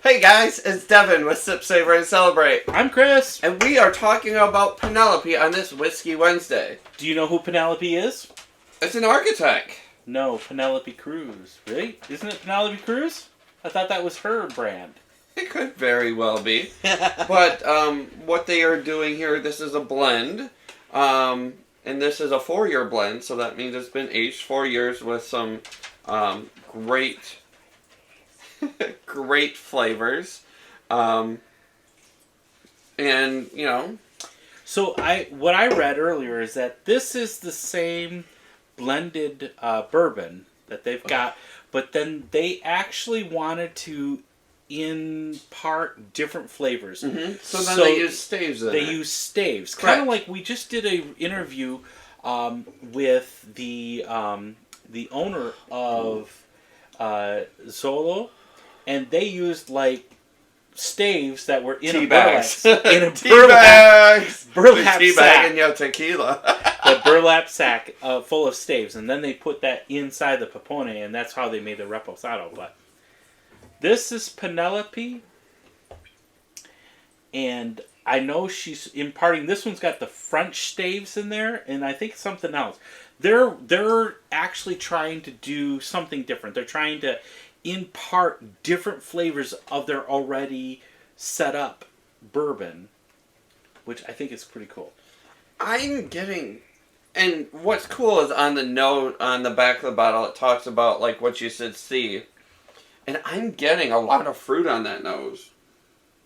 Hey guys, it's Devin with Sip, Savor, and Celebrate. I'm Chris. And we are talking about Penelope on this Whiskey Wednesday. Do you know who Penelope is? It's an architect. No, Penelope Cruz. Really? Isn't it Penelope Cruz? I thought that was her brand. It could very well be. But what they are doing here, this is a blend. And this is a 4-year blend, so that means it's been aged 4 years with some great great flavors. And, you know. So what I read earlier is that this is the same blended bourbon that they've got, but then they actually wanted to impart different flavors. Mm-hmm. So then they use staves in it. They use staves. Kind of like we just did an interview with the owner of Zolo, and they used like staves that were in a burlap sack. In your tequila. The burlap sack full of staves, and then they put that inside the popone, and that's how they made the reposado. But this is Penelope, and I know she's imparting. This one's got the French staves in there, and I think something else. They're actually trying to do something different. They're trying to impart different flavors of their already set up bourbon, which I think is pretty cool. I'm getting, and what's cool is on the note on the back of the bottle it talks about like what you said, see, and I'm getting a lot of fruit on that nose.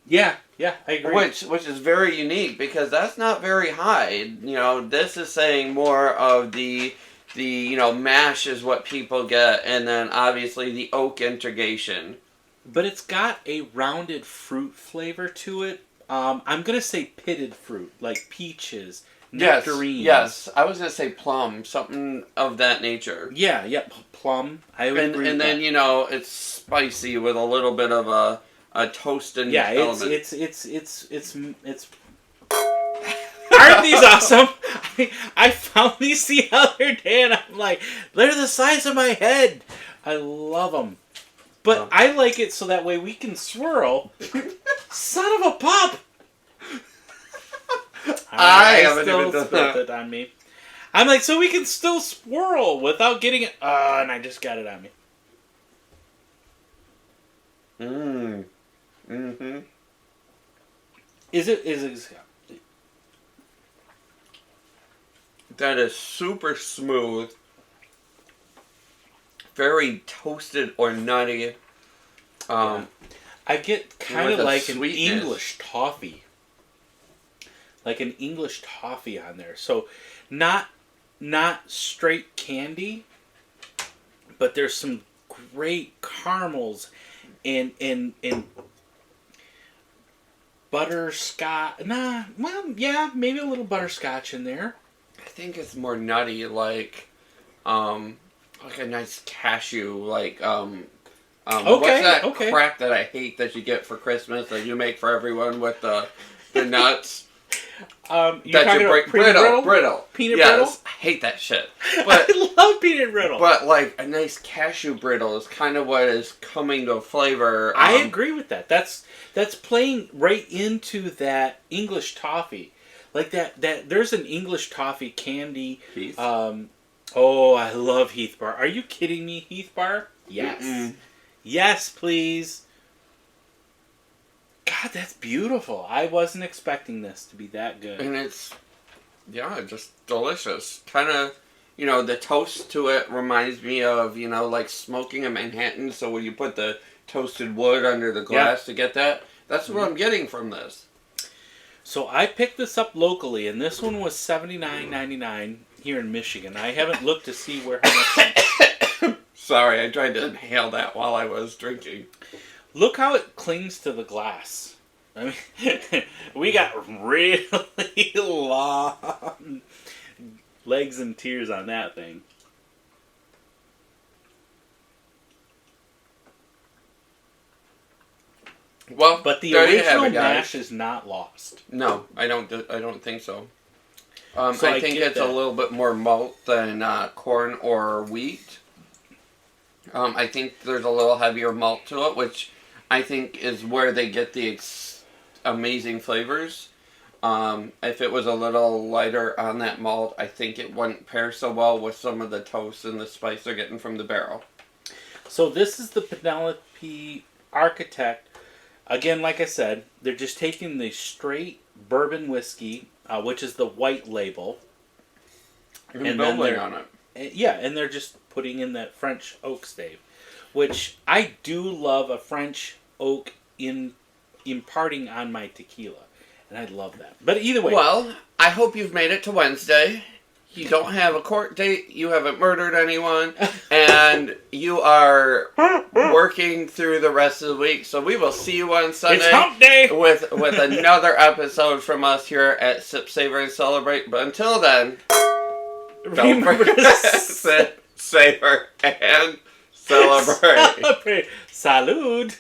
Yeah, I agree. Which is very unique because that's not very high. You know, this is saying more of the mash is what people get, and then obviously the oak integration. But it's got a rounded fruit flavor to it. I'm gonna say pitted fruit, like peaches, nectarines. Yes. I was gonna say plum, something of that nature. Yeah, plum. I would agree. And then it's spicy with a little bit of a toasted element. It's. Aren't these awesome? I found these the other day, and I'm like, they're the size of my head. I love them. But I like it so that way we can swirl. Son of a pup! I haven't even done spilled it on me. I'm like, so we can still swirl without getting it. And I just got it on me. Mm-hmm. Is it? That is super smooth. Very toasted or nutty. I get kind of like an English toffee. Like an English toffee on there. So not straight candy, but there's some great caramels and butterscotch. Maybe a little butterscotch in there. I think it's more nutty, like a nice cashew, like what's that crack that I hate that you get for Christmas that you make for everyone with the nuts? Brittle? Peanut brittle? I hate that shit. But I love peanut brittle. But like a nice cashew brittle is kind of what is coming to flavor. I agree with that. That's playing right into that English toffee. Like that there's an English toffee candy. Heath? I love Heath Bar. Are you kidding me? Heath Bar? Yes. Mm-mm. Yes, please. God, that's beautiful. I wasn't expecting this to be that good. And it's, just delicious. Kind of, the toast to it reminds me of, like smoking a Manhattan. So when you put the toasted wood under the glass to get that, that's what I'm getting from this. So I picked this up locally, and this one was $79.99 here in Michigan. I haven't looked to see how much. Sorry, I tried to inhale that while I was drinking. Look how it clings to the glass. I mean, we got really long legs and tears on that thing. Well, but the original mash is not lost. No, I don't think so. I think it's a little bit more malt than corn or wheat. I think there's a little heavier malt to it, which I think, is where they get the amazing flavors. If it was a little lighter on that malt, I think it wouldn't pair so well with some of the toast and the spice they're getting from the barrel. So this is the Penelope Architect. Again, like I said, they're just taking the straight bourbon whiskey, which is the white label, And building on it. Yeah, and they're just putting in that French oak stave, which I do love a French oak imparting on my tequila, and I love that. But either way, well, I hope you've made it to Wednesday. You don't have a court date, you haven't murdered anyone, and you are working through the rest of the week. So we will see you on Sunday. It's hump day! With another episode from us here at Sip, Savor, and Celebrate. But until then, don't forget to sip, savor, and celebrate. Salud!